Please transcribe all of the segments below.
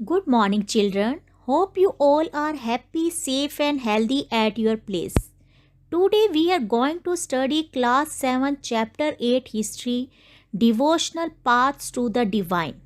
Good morning, children. Hope you all are happy, safe, and healthy at your place. Today, we are going to study Class 7, Chapter 8 History Devotional Paths to the Divine.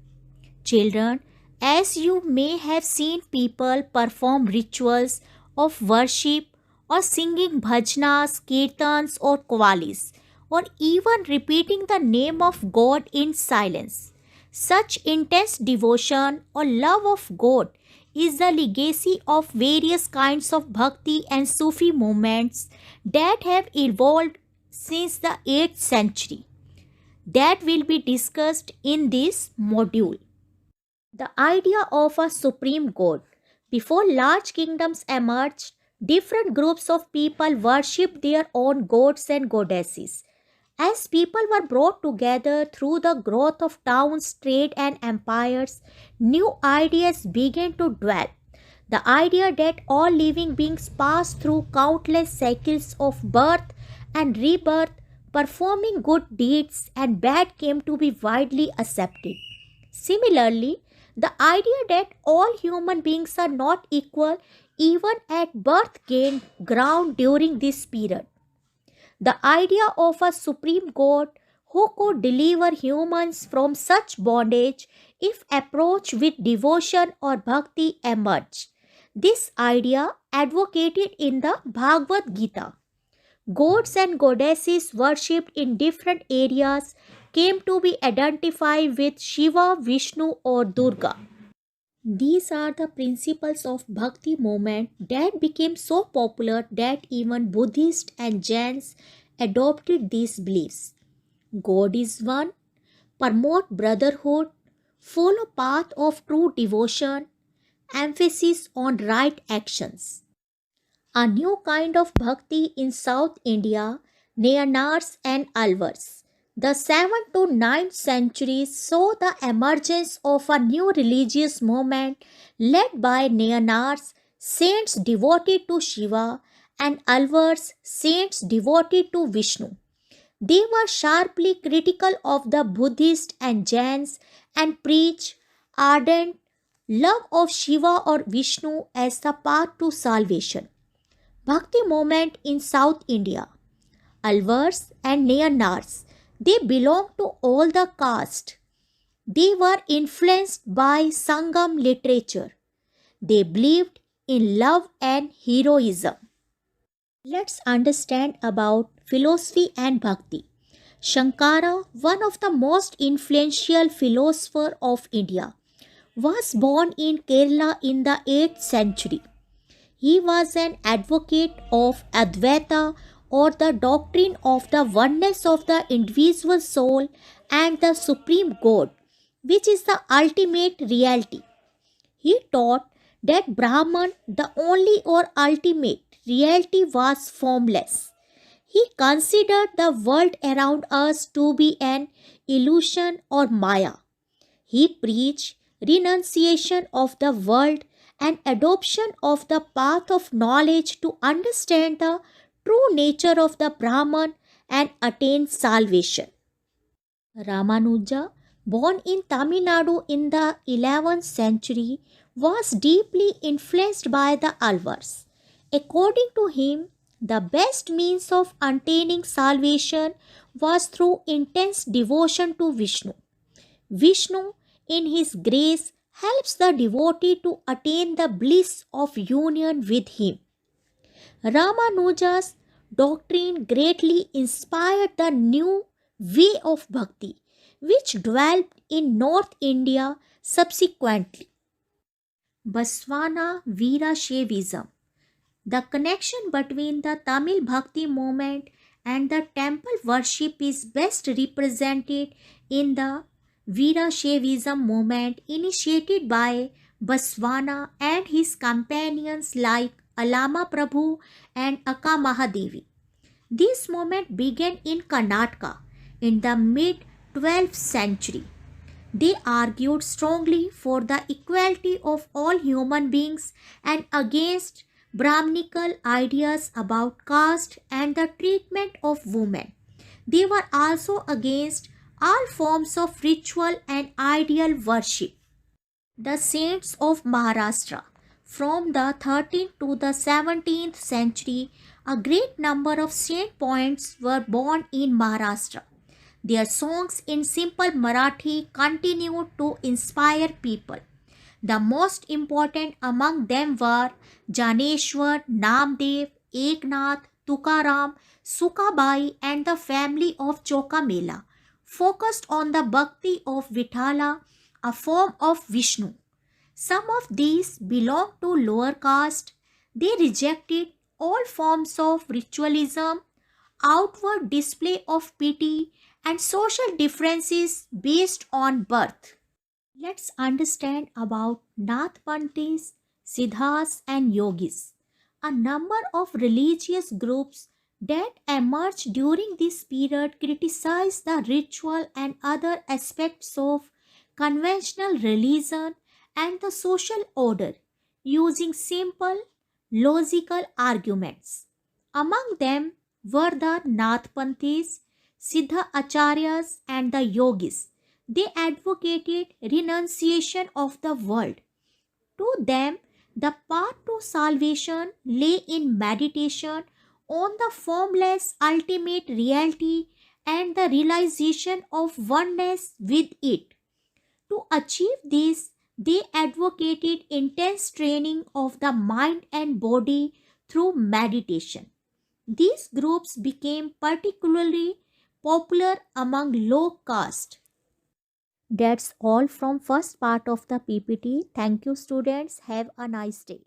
Children, as you may have seen people perform rituals of worship or singing bhajanas, kirtans, or qawwalis, or even repeating the name of God in silence. Such intense devotion or love of God is the legacy of various kinds of bhakti and Sufi movements that have evolved since the 8th century. That will be discussed in this module. The idea of a supreme god. Before large kingdoms emerged, different groups of people worshipped their own gods and goddesses. As people were brought together through the growth of towns, trade, and empires, new ideas began to develop. The idea that all living beings pass through countless cycles of birth and rebirth, performing good deeds and bad, came to be widely accepted. Similarly, the idea that all human beings are not equal even at birth gained ground during this period. The idea of a supreme God who could deliver humans from such bondage if approached with devotion or bhakti emerged. This idea advocated in the Bhagavad Gita. Gods and goddesses worshipped in different areas came to be identified with Shiva, Vishnu, or Durga. These are the principles of Bhakti movement that became so popular that even Buddhists and Jains adopted these beliefs. God is one, promote brotherhood, follow path of true devotion, emphasis on right actions. A new kind of bhakti in South India, Nayanars and Alvars. The 7th to 9th centuries saw the emergence of a new religious movement led by Nayanars, saints devoted to Shiva, and Alvars, saints devoted to Vishnu. They were sharply critical of the Buddhists and Jains and preached ardent love of Shiva or Vishnu as the path to salvation. Bhakti movement in South India. Alvars and Nayanars. They belonged to all the caste. They were influenced by Sangam literature. They believed in love and heroism. Let's understand about philosophy and bhakti. Shankara, one of the most influential philosophers of India, was born in Kerala in the 8th century. He was an advocate of Advaita or the doctrine of the oneness of the individual soul and the supreme God, which is the ultimate reality. He taught that Brahman, the only or ultimate reality, was formless. He considered the world around us to be an illusion or Maya. He preached renunciation of the world and adoption of the path of knowledge to understand the true nature of the Brahman and attain salvation. Ramanuja, born in Tamil Nadu in the 11th century, was deeply influenced by the Alvars. According to him, the best means of attaining salvation was through intense devotion to Vishnu. Vishnu, in his grace, helps the devotee to attain the bliss of union with him. Ramanuja's doctrine greatly inspired the new way of bhakti, which developed in North India subsequently. Basvana Veerashaivism. The connection between the Tamil Bhakti movement and the temple worship is best represented in the Veerashaivism movement initiated by Basvana and his companions like Alama Prabhu and Akka Mahadevi. This movement began in Karnataka in the mid 12th century. They argued strongly for the equality of all human beings and against Brahminical ideas about caste and the treatment of women. They were also against all forms of ritual and ideal worship. The saints of Maharashtra. From the 13th to the 17th century, a great number of saint poets were born in Maharashtra. Their songs in simple Marathi continued to inspire people. The most important among them were Janeshwar, Namdev, Eknath, Tukaram, Sukabai, and the family of Chokamela, focused on the bhakti of Vithala, a form of Vishnu. Some of these belonged to lower caste. They rejected all forms of ritualism, outward display of pity, and social differences based on birth. Let's understand about Nathpanthis, Siddhas, and Yogis. A number of religious groups that emerged during this period criticized the ritual and other aspects of conventional religion and the social order using simple, logical arguments. Among them were the Nathpanthis, Siddha Acharyas, and the Yogis. They advocated renunciation of the world. To them, the path to salvation lay in meditation on the formless ultimate reality and the realization of oneness with it. To achieve this, they advocated intense training of the mind and body through meditation. These groups became particularly popular among low caste. That's all from first part of the PPT. Thank you students. Have a nice day.